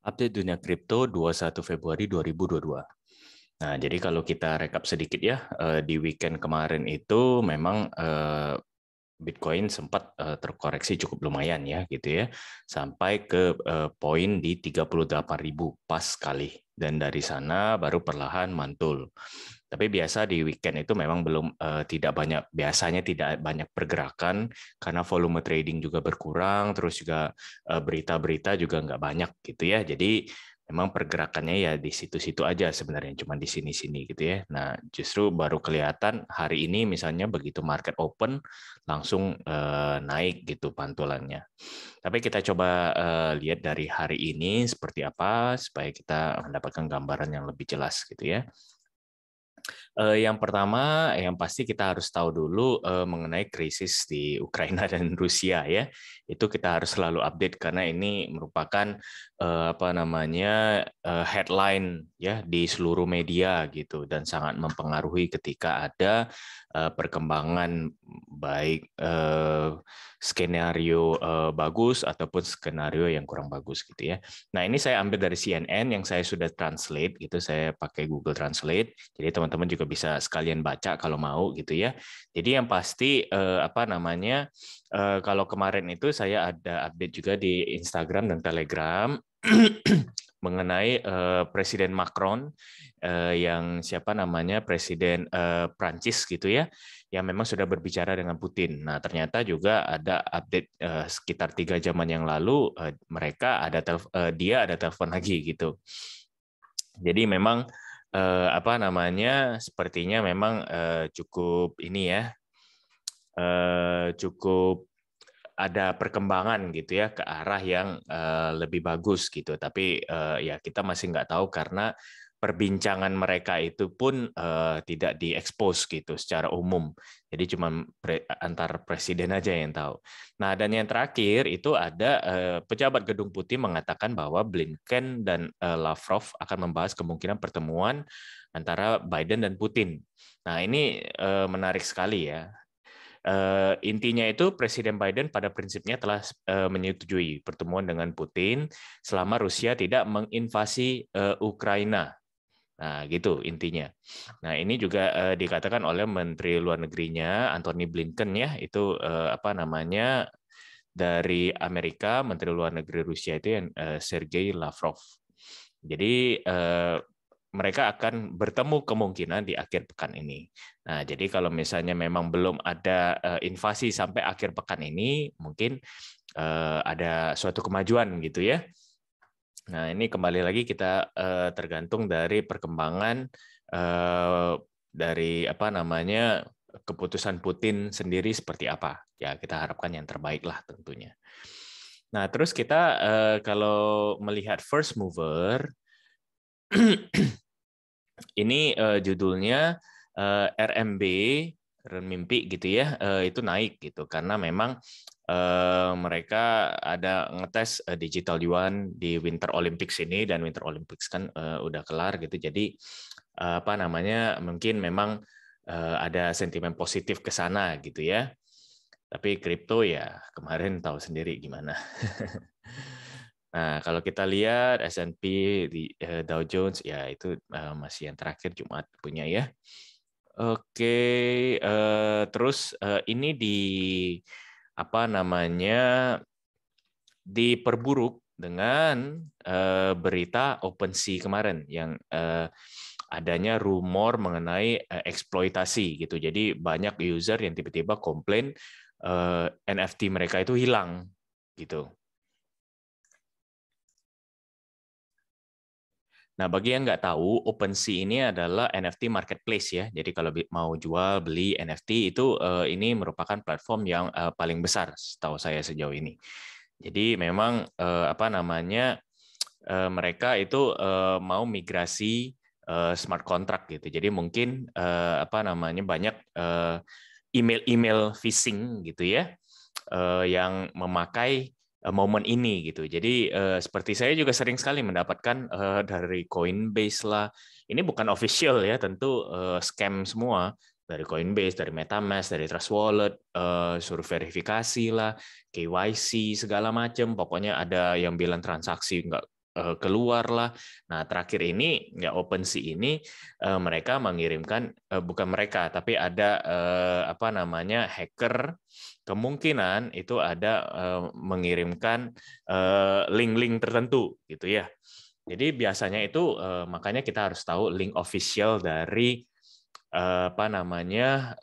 Update dunia kripto 21 Februari 2022. Nah, jadi kalau kita rekap sedikit ya, di weekend kemarin itu memang Bitcoin sempat terkoreksi cukup lumayan ya gitu ya, sampai ke poin di 38.000 pas kali. Dan dari sana baru perlahan mantul. Tapi biasa di weekend itu memang belum tidak banyak, biasanya tidak banyak pergerakan karena volume trading juga berkurang, terus juga berita-berita juga nggak banyak gitu ya. Jadi memang pergerakannya ya di situ-situ aja sebenarnya, cuma di sini-sini gitu ya. Nah, justru baru kelihatan hari ini misalnya begitu market open langsung naik gitu pantulannya. Tapi kita coba lihat dari hari ini seperti apa supaya kita mendapatkan gambaran yang lebih jelas gitu ya. Yang pertama, yang pasti kita harus tahu dulu mengenai krisis di Ukraina dan Rusia ya. Itu kita harus selalu update karena ini merupakan apa namanya headline ya di seluruh media gitu dan sangat mempengaruhi ketika ada perkembangan baik skenario bagus ataupun skenario yang kurang bagus gitu ya. Nah, ini saya ambil dari CNN yang saya sudah translate gitu, saya pakai Google Translate. Jadi teman-teman juga bisa sekalian baca kalau mau gitu ya. Jadi yang pasti apa namanya kalau kemarin itu saya ada update juga di Instagram dan Telegram mengenai Presiden Macron yang siapa namanya Presiden Prancis gitu ya, yang memang sudah berbicara dengan Putin. Nah ternyata juga ada update sekitar 3 jaman yang lalu mereka ada dia ada telepon lagi gitu. Jadi memang apa namanya sepertinya memang cukup ini ya cukup ada perkembangan gitu ya ke arah yang lebih bagus gitu. Tapi ya kita masih nggak tahu karena perbincangan mereka itu pun tidak diekspos gitu secara umum. Jadi cuma antar presiden aja yang tahu. Nah, dan yang terakhir itu ada pejabat Gedung Putih mengatakan bahwa Blinken dan Lavrov akan membahas kemungkinan pertemuan antara Biden dan Putin. Nah, ini menarik sekali ya. Intinya itu Presiden Biden pada prinsipnya telah menyetujui pertemuan dengan Putin selama Rusia tidak menginvasi Ukraina. Nah, gitu intinya. Nah, ini juga dikatakan oleh Menteri Luar Negerinya Antony Blinken ya, itu apa namanya dari Amerika, Menteri Luar Negeri Rusia itu yang Sergei Lavrov. Jadi mereka akan bertemu kemungkinan di akhir pekan ini. Nah, jadi kalau misalnya memang belum ada invasi sampai akhir pekan ini, mungkin ada suatu kemajuan gitu ya. Nah, ini kembali lagi kita tergantung dari perkembangan dari apa namanya keputusan Putin sendiri seperti apa. Ya, kita harapkan yang terbaik lah tentunya. Nah, terus kita kalau melihat first mover, ini judulnya RMB, renminbi gitu ya, itu naik gitu karena memang mereka ada ngetes digital yuan di Winter Olympics ini, dan Winter Olympics kan udah kelar gitu. Jadi apa namanya mungkin memang ada sentimen positif ke sana gitu ya. Tapi kripto ya kemarin tahu sendiri gimana. Nah, kalau kita lihat S&P di Dow Jones ya itu masih yang terakhir Jumat punya ya. Oke, terus ini di apa namanya diperburuk dengan berita OpenSea kemarin yang adanya rumor mengenai eksploitasi gitu. Jadi banyak user yang tiba-tiba komplain NFT mereka itu hilang gitu. Nah, bagi yang nggak tahu, OpenSea ini adalah NFT marketplace ya. Jadi kalau mau jual beli NFT itu ini merupakan platform yang paling besar setahu saya sejauh ini. Jadi memang apa namanya mereka itu mau migrasi smart contract gitu. Jadi mungkin apa namanya banyak email-email phishing gitu ya yang memakai momen ini gitu. Jadi seperti saya juga sering sekali mendapatkan dari Coinbase lah. Ini bukan official ya, tentu scam semua dari Coinbase, dari MetaMask, dari Trust Wallet, suruh verifikasi lah, KYC segala macam. Pokoknya ada yang bilang transaksi keluar lah. Nah, terakhir ini ya OpenSea ini mereka mengirimkan bukan mereka tapi ada apa namanya hacker, kemungkinan itu ada mengirimkan link-link tertentu gitu ya. Jadi biasanya itu makanya kita harus tahu link official dari apa namanya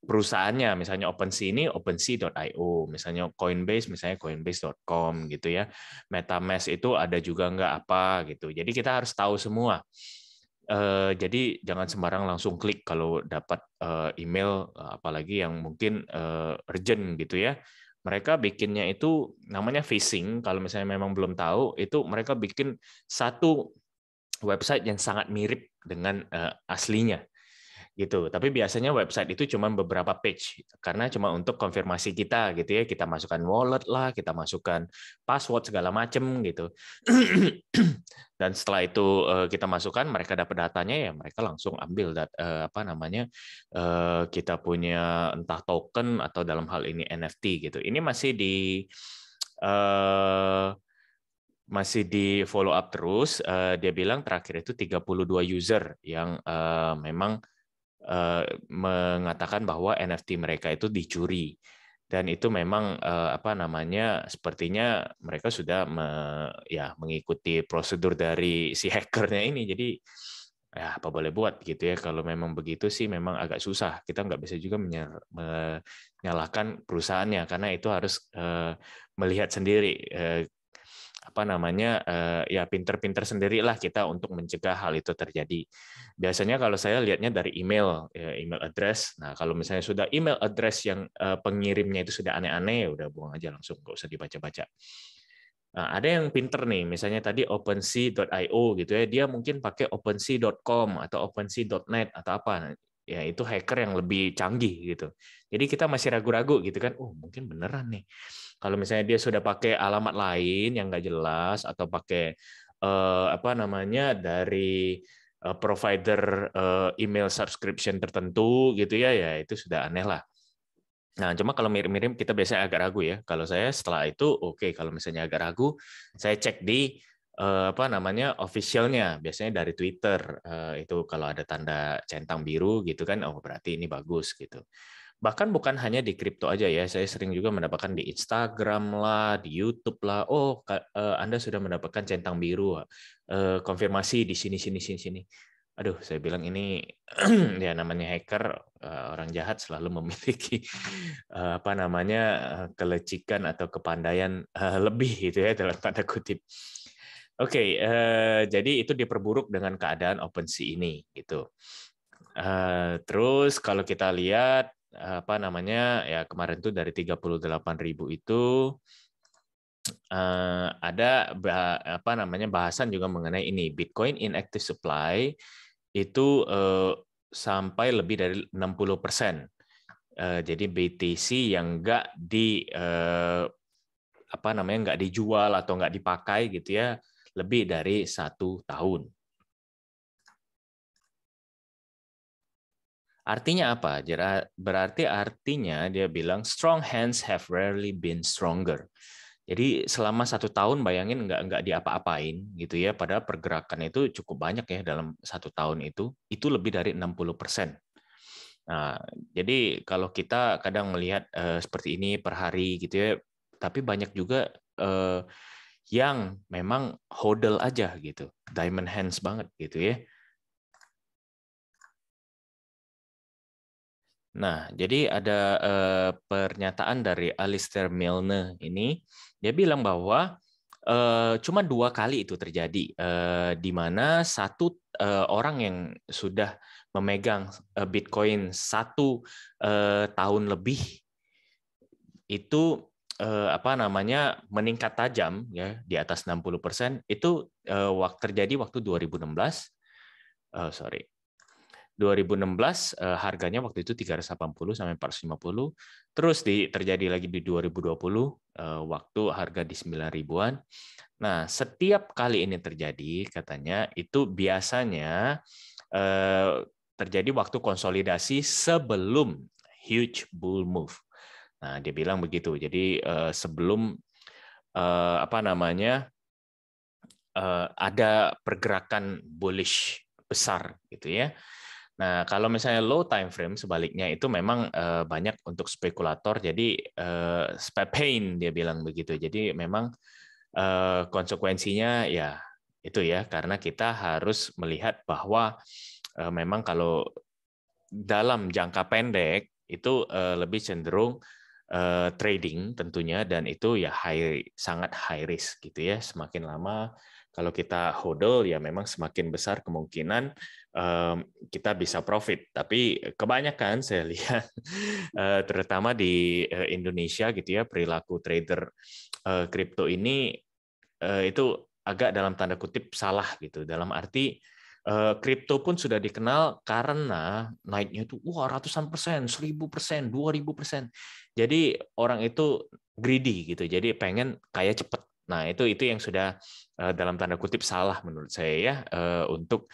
perusahaannya, misalnya OpenSea ini OpenSea.io, misalnya Coinbase misalnya Coinbase.com gitu ya. MetaMask itu ada juga nggak apa gitu. Jadi kita harus tahu semua. Jadi jangan sembarang langsung klik kalau dapat email, apalagi yang mungkin urgent gitu ya. Mereka bikinnya itu namanya phishing. Kalau misalnya memang belum tahu, itu mereka bikin satu website yang sangat mirip dengan aslinya gitu. Tapi biasanya website itu cuma beberapa page karena cuma untuk konfirmasi kita gitu ya. Kita masukkan wallet lah, kita masukkan password segala macam gitu. Dan setelah itu kita masukkan, mereka dapat datanya ya mereka langsung ambil apa namanya kita punya entah token atau dalam hal ini NFT gitu. Ini masih di follow up terus. Dia bilang terakhir itu 32 user yang memang mengatakan bahwa NFT mereka itu dicuri, dan itu memang apa namanya sepertinya mereka sudah mengikuti prosedur dari si hackernya ini. Jadi ya apa boleh buat gitu ya. Kalau memang begitu sih memang agak susah, kita nggak bisa juga menyalahkan perusahaannya karena itu harus melihat sendiri apa namanya ya pinter-pinter sendirilah kita untuk mencegah hal itu terjadi. Biasanya kalau saya lihatnya dari email, ya, email address. Nah, kalau misalnya sudah email address yang pengirimnya itu sudah aneh-aneh, ya udah buang aja langsung, nggak usah dibaca-baca. Nah, ada yang pinter nih, misalnya tadi OpenSea.io gitu ya, dia mungkin pakai OpenSea.com atau OpenSea.net atau apa. Nah, ya itu hacker yang lebih canggih gitu. Jadi kita masih ragu-ragu gitu kan, oh mungkin beneran nih. Kalau misalnya dia sudah pakai alamat lain yang nggak jelas atau pakai apa namanya dari provider email subscription tertentu gitu ya, ya itu sudah aneh lah. Nah, cuma kalau mirip-mirip kita biasanya agak ragu ya. Kalau saya setelah itu oke, kalau misalnya agak ragu, saya cek di apa namanya officialnya, biasanya dari Twitter itu kalau ada tanda centang biru gitu kan, oh berarti ini bagus gitu. Bahkan bukan hanya di kripto aja ya, saya sering juga mendapatkan di Instagram lah, di YouTube lah. Oh, Anda sudah mendapatkan centang biru, konfirmasi di sini sini sini sini. Aduh, saya bilang ini ya namanya hacker, orang jahat selalu memiliki apa namanya kelecikan atau kepandaian lebih gitu ya dalam tanda kutip. Oke, jadi itu diperburuk dengan keadaan OpenSea ini gitu. Terus kalau kita lihat apa namanya ya kemarin tuh dari 38.000 itu ada apa namanya bahasan juga mengenai ini Bitcoin inactive supply itu sampai lebih dari 60%. Jadi BTC yang nggak di apa namanya nggak dijual atau nggak dipakai gitu ya lebih dari 1 tahun. Artinya apa? Berarti artinya dia bilang strong hands have rarely been stronger. Jadi selama 1 tahun bayangin nggak diapa-apain gitu ya. Padahal pergerakan itu cukup banyak ya dalam 1 tahun itu lebih dari 60%. Nah, jadi kalau kita kadang melihat seperti ini per hari gitu ya, tapi banyak juga yang memang hodl aja gitu, diamond hands banget gitu ya. Nah, jadi ada pernyataan dari Alistair Milne ini, dia bilang bahwa cuma 2 kali itu terjadi, di mana satu orang yang sudah memegang Bitcoin 1 tahun lebih itu apa namanya meningkat tajam ya di atas 60%, itu terjadi waktu 2016, sorry. 2016 harganya waktu itu 380 sampai 450, terus terjadi lagi di 2020 waktu harga di 9 ribuan. Nah, setiap kali ini terjadi katanya itu biasanya terjadi waktu konsolidasi sebelum huge bull move. Nah, dia bilang begitu. Jadi sebelum apa namanya ada pergerakan bullish besar gitu ya. Nah, kalau misalnya low time frame sebaliknya itu memang banyak untuk spekulator, jadi spare pain dia bilang begitu. Jadi memang konsekuensinya ya itu ya, karena kita harus melihat bahwa memang kalau dalam jangka pendek itu lebih cenderung trading tentunya, dan itu ya sangat high risk gitu ya. Semakin lama kalau kita hodl ya memang semakin besar kemungkinan kita bisa profit. Tapi kebanyakan saya lihat terutama di Indonesia gitu ya, perilaku trader kripto ini itu agak dalam tanda kutip salah gitu. Dalam arti kripto pun sudah dikenal karena naiknya itu wah ratusan persen, 1000%, 2000%. Jadi orang itu greedy gitu. Jadi pengen kaya cepat. Nah, itu yang sudah dalam tanda kutip salah menurut saya ya untuk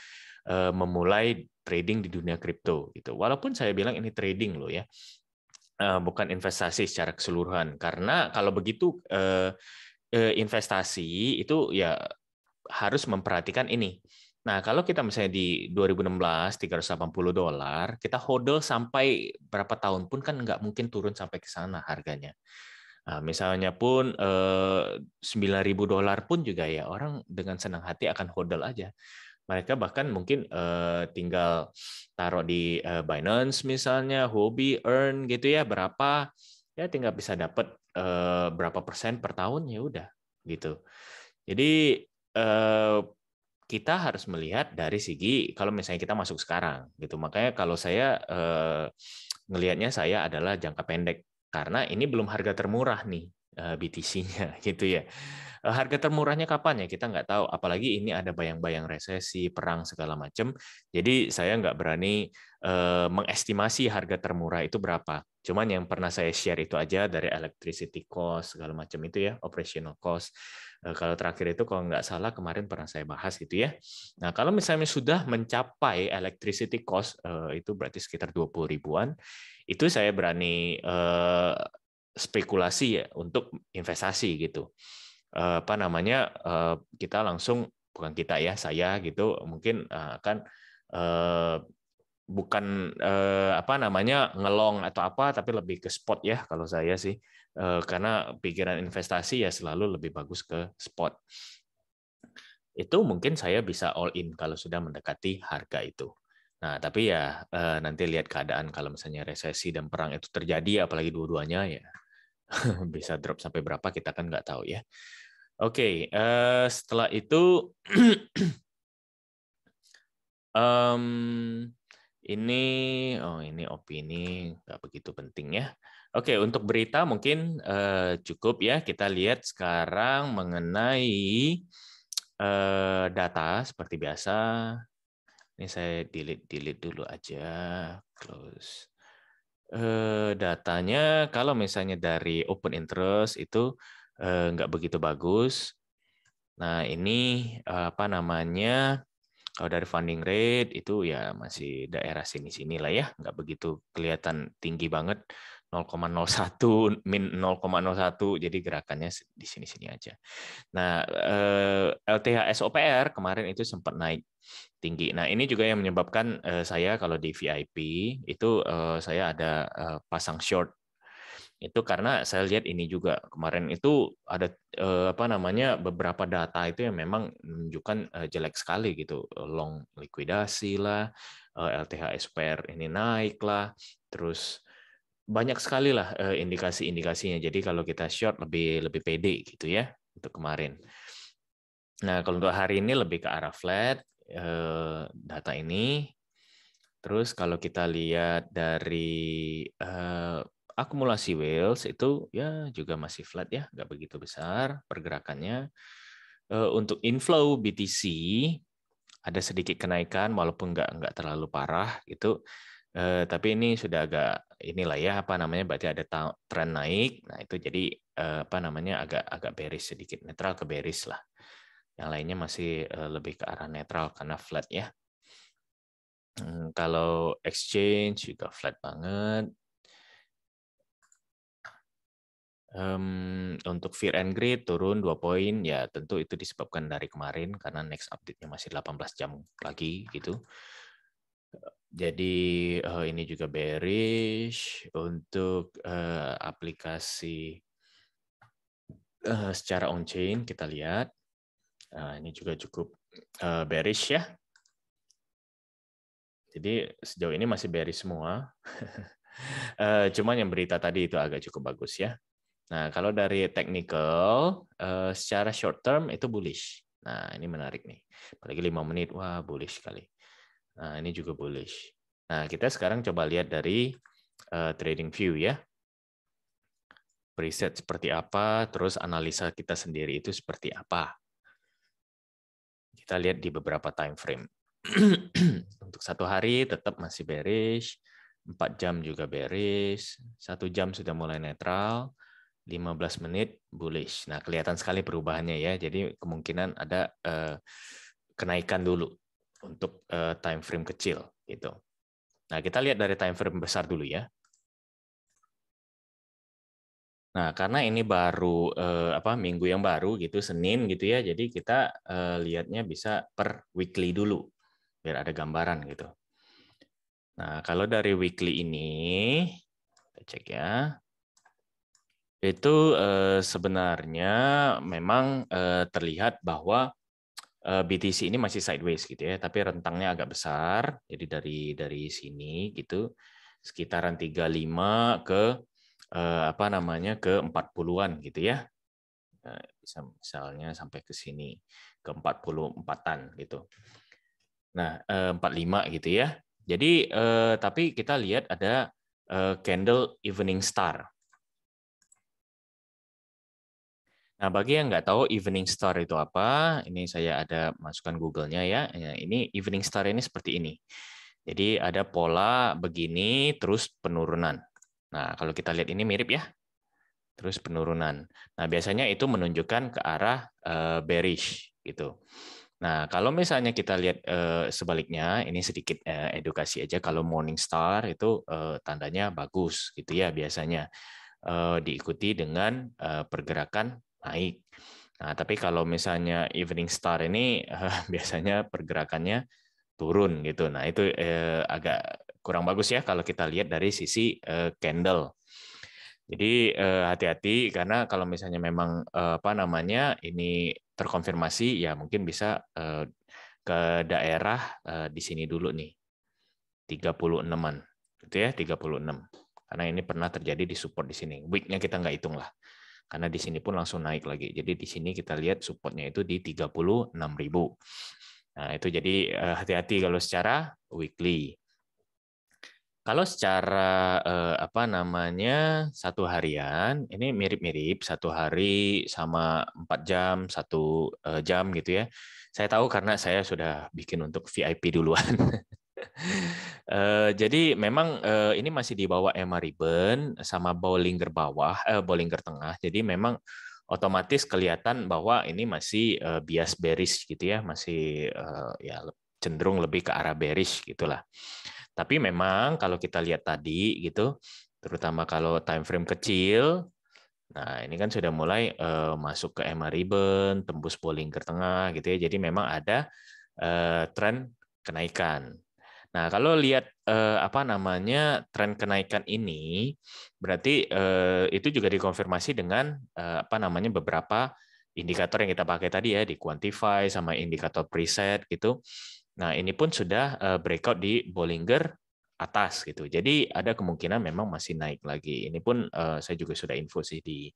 memulai trading di dunia kripto gitu. Walaupun saya bilang ini trading loh ya, bukan investasi secara keseluruhan. Karena kalau begitu investasi itu ya harus memperhatikan ini. Nah, kalau kita misalnya di 2016 $380, kita hodl sampai berapa tahun pun kan nggak mungkin turun sampai ke sana harganya. Nah, misalnya pun $9.000 pun juga ya orang dengan senang hati akan hodl aja. Mereka bahkan mungkin tinggal taruh di Binance misalnya, Huobi, Earn gitu ya, berapa ya tinggal bisa dapat berapa persen per tahun ya udah gitu. Jadi kita harus melihat dari segi kalau misalnya kita masuk sekarang gitu. Makanya kalau saya ngelihatnya saya adalah jangka pendek karena ini belum harga termurah nih BTC-nya gitu ya. Harga termurahnya kapan ya kita nggak tahu. Apalagi ini ada bayang-bayang resesi, perang segala macam. Jadi saya nggak berani mengestimasi harga termurah itu berapa. Cuman yang pernah saya share itu aja dari electricity cost segala macam itu ya, operational cost. Kalau terakhir itu kalau nggak salah kemarin pernah saya bahas gitu ya. Nah, kalau misalnya sudah mencapai electricity cost itu berarti sekitar 20 ribuan, itu saya berani spekulasi ya untuk investasi gitu. Apa namanya kita langsung, bukan kita ya, saya gitu mungkin akan bukan apa namanya ngelong atau apa, tapi lebih ke spot ya kalau saya sih. Karena pikiran investasi ya selalu lebih bagus ke spot. Itu mungkin saya bisa all in kalau sudah mendekati harga itu. Nah, tapi ya nanti lihat keadaan, kalau misalnya resesi dan perang itu terjadi, apalagi dua-duanya ya bisa drop sampai berapa kita kan nggak tahu ya. Oke, setelah itu ini opini nggak begitu penting ya. Oke, untuk berita mungkin cukup ya. Kita lihat sekarang mengenai data seperti biasa. Ini saya delete dulu aja, close. Datanya kalau misalnya dari open interest itu nggak begitu bagus. Nah, ini apa namanya? Kalau dari funding rate itu ya masih daerah sini-sini lah ya, nggak begitu kelihatan tinggi banget, 0,01 min 0,01, jadi gerakannya di sini-sini aja. Nah, LTH SOPR kemarin itu sempat naik tinggi. Nah, ini juga yang menyebabkan saya kalau di VIP itu saya ada pasang short. Itu karena saya lihat ini juga kemarin itu ada apa namanya beberapa data itu yang memang menunjukkan jelek sekali gitu, long likuidasi lah, LTH SPR ini naik lah, terus banyak sekali lah indikasi-indikasinya. Jadi kalau kita short lebih pede gitu ya untuk kemarin. Nah, kalau untuk hari ini lebih ke arah flat data ini. Terus kalau kita lihat dari akumulasi whales itu ya juga masih flat ya, nggak begitu besar pergerakannya. Untuk inflow BTC ada sedikit kenaikan walaupun nggak terlalu parah gitu. Tapi ini sudah agak inilah ya apa namanya, berarti ada tren naik. Nah itu jadi apa namanya agak bearish sedikit, netral ke bearish lah. Yang lainnya masih lebih ke arah netral karena flat ya. Kalau exchange juga flat banget. Untuk Fear and Greed turun 2 poin, ya tentu itu disebabkan dari kemarin karena next update-nya masih 18 jam lagi gitu. Jadi ini juga bearish untuk aplikasi secara on-chain kita lihat. Ini juga cukup bearish ya. Jadi sejauh ini masih bearish semua. Cuman yang berita tadi itu agak cukup bagus ya. Nah, kalau dari technical, secara short term itu bullish. Nah, ini menarik nih. Apalagi 5 menit, wah bullish sekali. Nah, ini juga bullish. Nah, kita sekarang coba lihat dari trading view ya. Preset seperti apa, terus analisa kita sendiri itu seperti apa. Kita lihat di beberapa time frame. Untuk 1 hari tetap masih bearish, 4 jam juga bearish, 1 jam sudah mulai netral, 15 menit bullish. Nah, kelihatan sekali perubahannya ya. Jadi kemungkinan ada kenaikan dulu untuk time frame kecil gitu. Nah, kita lihat dari time frame besar dulu ya. Nah, karena ini baru minggu yang baru gitu, Senin gitu ya. Jadi kita lihatnya bisa per weekly dulu biar ada gambaran gitu. Nah, kalau dari weekly ini kita cek ya. Itu sebenarnya memang terlihat bahwa BTC ini masih sideways gitu ya, tapi rentangnya agak besar. Jadi dari sini gitu sekitaran 35 ke ke 40-an gitu ya. Bisa misalnya sampai ke sini ke 44-an gitu. Nah, 45 gitu ya. Jadi tapi kita lihat ada candle evening star. Nah, bagi yang nggak tahu evening star itu apa, ini saya ada masukkan Google-nya ya. Ini evening star ini seperti ini. Jadi ada pola begini, terus penurunan. Nah, kalau kita lihat ini mirip ya, terus penurunan. Nah, biasanya itu menunjukkan ke arah bearish gitu. Nah, kalau misalnya kita lihat sebaliknya, ini sedikit edukasi aja. Kalau morning star itu tandanya bagus gitu ya biasanya. Diikuti dengan pergerakan naik. Nah, tapi kalau misalnya evening star ini biasanya pergerakannya turun gitu. Nah, itu agak kurang bagus ya kalau kita lihat dari sisi candle. Jadi hati-hati karena kalau misalnya memang ini terkonfirmasi ya mungkin bisa ke daerah di sini dulu nih. 36-an. Gitu ya, 36. Karena ini pernah terjadi di support di sini. Week-nya kita nggak hitung lah. Karena di sini pun langsung naik lagi. Jadi di sini kita lihat supportnya itu di 36.000. Nah, itu jadi hati-hati kalau secara weekly. Kalau secara satu harian, ini mirip-mirip 1 hari sama 4 jam, 1 jam gitu ya. Saya tahu karena saya sudah bikin untuk VIP duluan. Jadi memang ini masih di bawah EMA ribbon sama Bollinger bawah, Bollinger tengah. Jadi memang otomatis kelihatan bahwa ini masih bias bearish gitu ya, masih ya cenderung lebih ke arah bearish gitulah. Tapi memang kalau kita lihat tadi gitu, terutama kalau time frame kecil, nah ini kan sudah mulai masuk ke EMA ribbon, tembus Bollinger tengah gitu ya. Jadi memang ada tren kenaikan. Nah, kalau lihat tren kenaikan ini berarti itu juga dikonfirmasi dengan beberapa indikator yang kita pakai tadi ya di Quantify sama indikator preset gitu. Nah, ini pun sudah breakout di Bollinger atas gitu. Jadi ada kemungkinan memang masih naik lagi. Ini pun saya juga sudah info sih di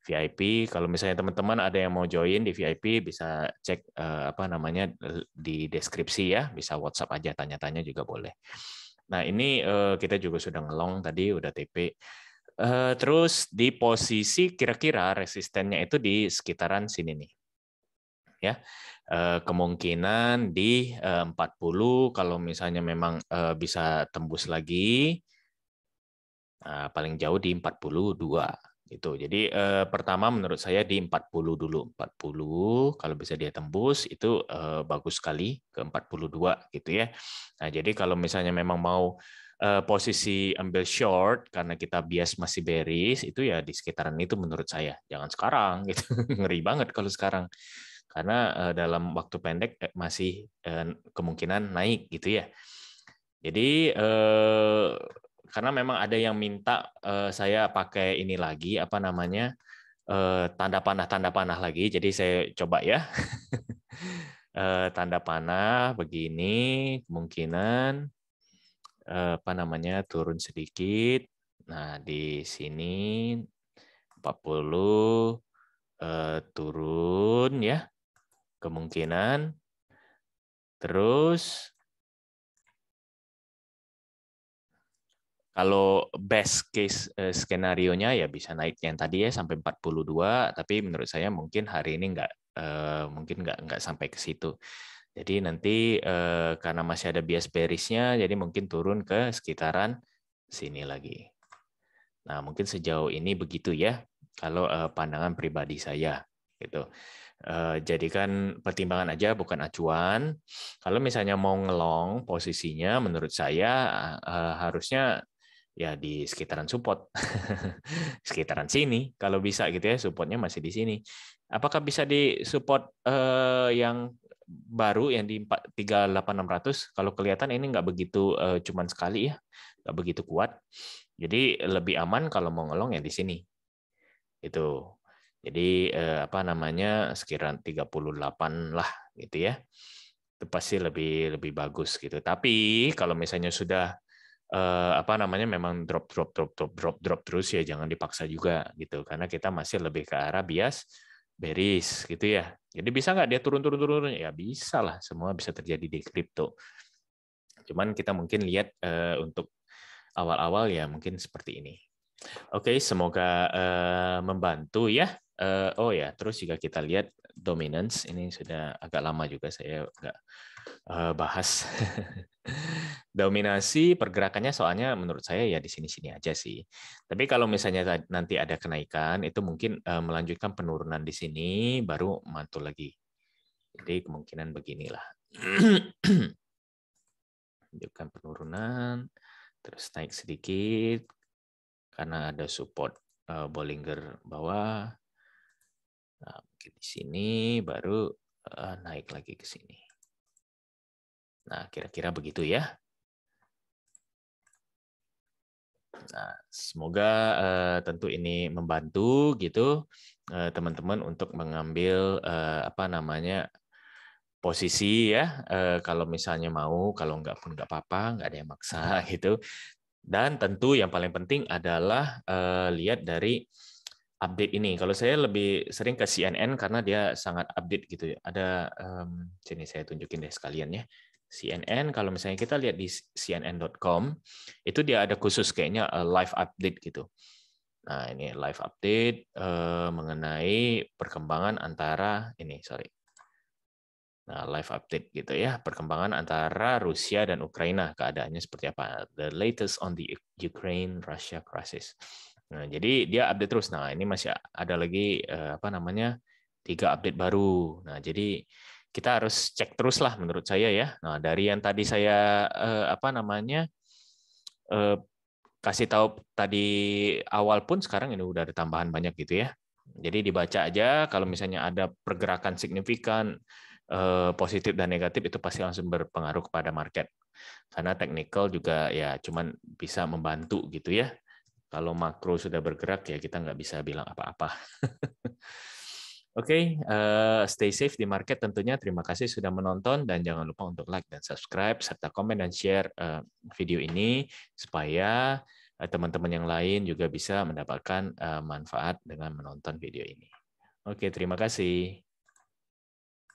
VIP. Kalau misalnya teman-teman ada yang mau join di VIP bisa cek di deskripsi ya, bisa WhatsApp aja tanya-tanya juga boleh. Nah, ini kita juga sudah ngelong tadi udah TP. Terus di posisi kira-kira resistennya itu di sekitaran sini nih. Ya. Kemungkinan di 40 kalau misalnya memang bisa tembus lagi paling jauh di 42 gitu. Jadi pertama menurut saya di 40 dulu. 40 kalau bisa dia tembus itu bagus sekali ke 42 gitu ya. Nah, jadi kalau misalnya memang mau posisi ambil short karena kita bias masih bearish itu ya di sekitaran itu menurut saya. Jangan sekarang gitu. Ngeri banget kalau sekarang. Karena dalam waktu pendek masih kemungkinan naik gitu ya. Jadi karena memang ada yang minta saya pakai ini lagi apa namanya tanda panah lagi. Jadi saya coba ya tanda panah begini kemungkinan apa namanya turun sedikit. Nah di sini 40 turun ya kemungkinan. Terus kalau best case skenario-nya ya bisa naik yang tadi ya sampai 42, tapi menurut saya mungkin hari ini mungkin nggak sampai ke situ. Jadi nanti karena masih ada bias bearish-nya, jadi mungkin turun ke sekitaran sini lagi. Nah mungkin sejauh ini begitu ya, kalau pandangan pribadi saya gitu. Jadikan pertimbangan aja bukan acuan. Kalau misalnya mau ngelong posisinya, menurut saya harusnya ya di sekitaran support, sekitaran sini kalau bisa gitu ya, supportnya masih di sini. Apakah bisa di support yang baru yang di 38.600? Kalau kelihatan ini nggak begitu cuman sekali ya, nggak begitu kuat. Jadi lebih aman kalau mau ngelong ya di sini. Itu. Jadi apa namanya sekiranya 38 lah gitu ya. Itu pasti lebih bagus gitu. Tapi kalau misalnya sudah apa namanya memang drop terus ya jangan dipaksa juga gitu karena kita masih lebih ke arah bias bearish gitu ya. Jadi bisa nggak dia turun ya bisa lah, semua bisa terjadi di kripto. Cuman kita mungkin lihat untuk awal-awal ya mungkin seperti ini. Oke, semoga membantu ya. Oh ya, terus juga kita lihat dominance ini sudah agak lama juga saya nggak bahas. Dominasi pergerakannya soalnya menurut saya ya di sini-sini aja sih. Tapi kalau misalnya nanti ada kenaikan itu mungkin melanjutkan penurunan di sini baru mantul lagi. Jadi kemungkinan beginilah. Lanjutkan penurunan terus naik sedikit karena ada support Bollinger bawah. Nah, mungkin di sini baru naik lagi ke sini. Nah, kira-kira begitu ya. Nah, semoga tentu ini membantu gitu teman-teman untuk mengambil apa namanya posisi ya. Kalau misalnya mau, kalau nggak pun nggak apa-apa, nggak ada yang maksa gitu. Dan tentu yang paling penting adalah lihat dari update ini. Kalau saya lebih sering ke CNN karena dia sangat update gitu ya. Ada sini saya tunjukin deh sekalian ya. CNN kalau misalnya kita lihat di cnn.com itu dia ada khusus kayaknya live update gitu. Nah, ini live update mengenai perkembangan antara Nah, live update gitu ya, perkembangan antara Rusia dan Ukraina, keadaannya seperti apa? The latest on the Ukraine-Russia crisis. Nah, jadi dia update terus. Nah, ini masih ada lagi apa namanya 3 update baru. Nah, jadi kita harus cek terus lah menurut saya ya. Nah, dari yang tadi saya apa namanya kasih tahu tadi awal pun sekarang ini udah ada tambahan banyak gitu ya. Jadi dibaca aja kalau misalnya ada pergerakan signifikan positif dan negatif itu pasti langsung berpengaruh kepada market. Karena technical juga ya cuman bisa membantu gitu ya. Kalau makro sudah bergerak ya kita nggak bisa bilang apa-apa. Oke, stay safe di market tentunya. Terima kasih sudah menonton dan jangan lupa untuk like dan subscribe serta komen dan share video ini supaya teman-teman yang lain juga bisa mendapatkan manfaat dengan menonton video ini. Oke, terima kasih.